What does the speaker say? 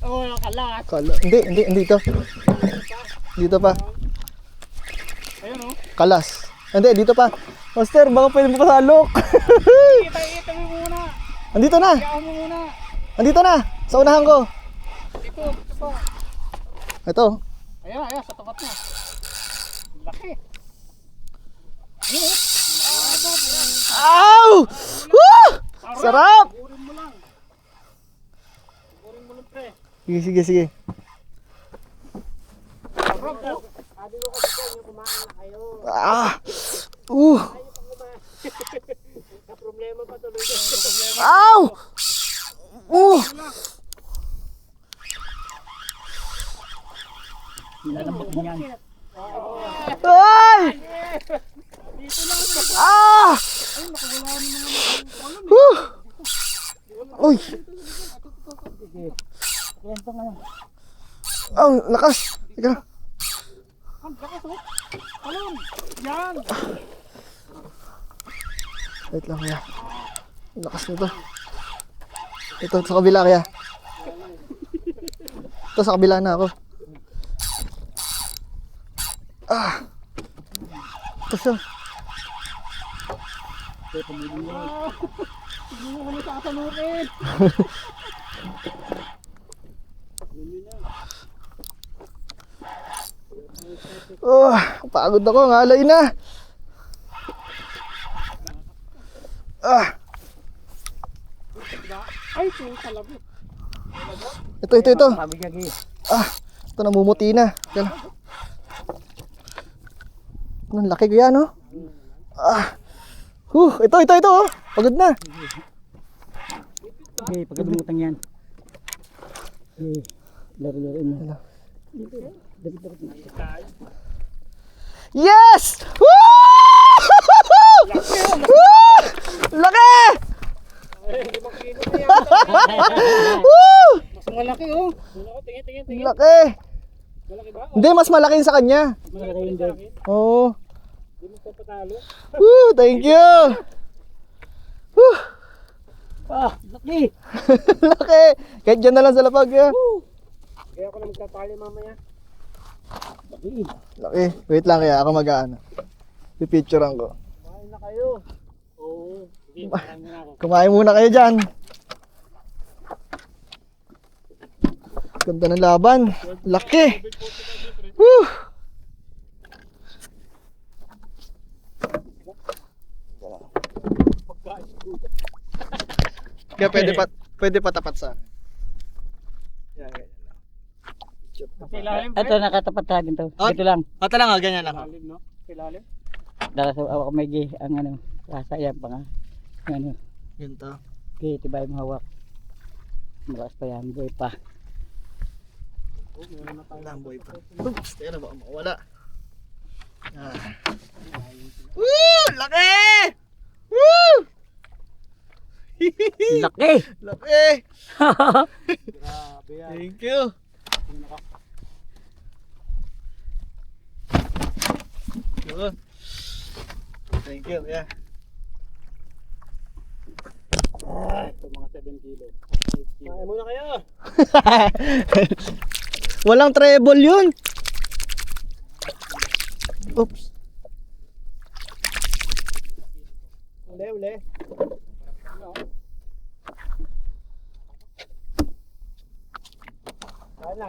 Oo, kalas. Hindi dito. Dito pa. Ayun o. Kalas. Hindi, dito pa. Master, baka pwede mo pasalok. Kita mo muna. Andito na. Kaya mo muna. Andito na. Sa unahan ko. Ito pa. Ito. Ayan, sa tapat na. Laki. Ow! Woo! Sarap! Burin mo lang. Burin mo lang, pre. Sige. Sarap po. Sabi ko kasi kayo, kumain na kayo. Ah! Problema pa tuloy ko. Problema. Ow! Nilalambot din yan. Ay! Ah! Uy! Kwento nga. Ang lakas! Teka lang. Ang lakas o. Alon. Yan. Wait lang kaya. Ang lakas nito. Ito sa kabila kaya. Ito sa kabila na ako. Ah! Ito siya. Hindi mo kami sasanukin. Oh, pagod ako, ngalay na. Ah, Ay, ito talaga. ito. Pabigagi. Ah, ito namumuti na. Kaya lang. Ang laki ko yan, no? Ah. Ito, oh. Pagod na. Okay, pagkalimutan yan. Okay, laro-laro mo. Yes! Woo! Woo! Laki! Woo! Mas malaki oh. Tingin. Laki! Malaki ba? Hindi, mas malaki yun sa kanya. Malaki yun din. Oo. Hindi mo papatalo. Woo! Thank you! Woo! Laki. Laki! Kahit dyan na lang sa lapag. Ya. Kaya ako na magtatali mamaya. Laki. Laki. Wait lang kaya ako mag-ano. Pipicturean ko. Kumain na kayo. Oo. Sige, kumain na ako. Kumain muna kayo dyan. Ganda ng laban. Laki. Woo! Kaya pwede pa tapat sa akin. Yan, ganyan lang. Kilalim. Ito nakatapat sa akin to. Ah? Dito lang. Ata lang, ganyan lang. Kilalim, no? Kilalim. Dala sa ako may ang ano, sasayang pa nga. Ano, Yun to. okay, tibay mo hawak. Malakas pa yan, boy pa. Lamboy pa. Oops, teka na baka mawala. Ah. Woo! Laki! Woo! Laki! Laki! Grabe yan. Thank you. Yun. Thank you, yeah. Ito mga 7 kilo. Kumain muna kayo. Walang treble yun. Oops. Uli. Kain na.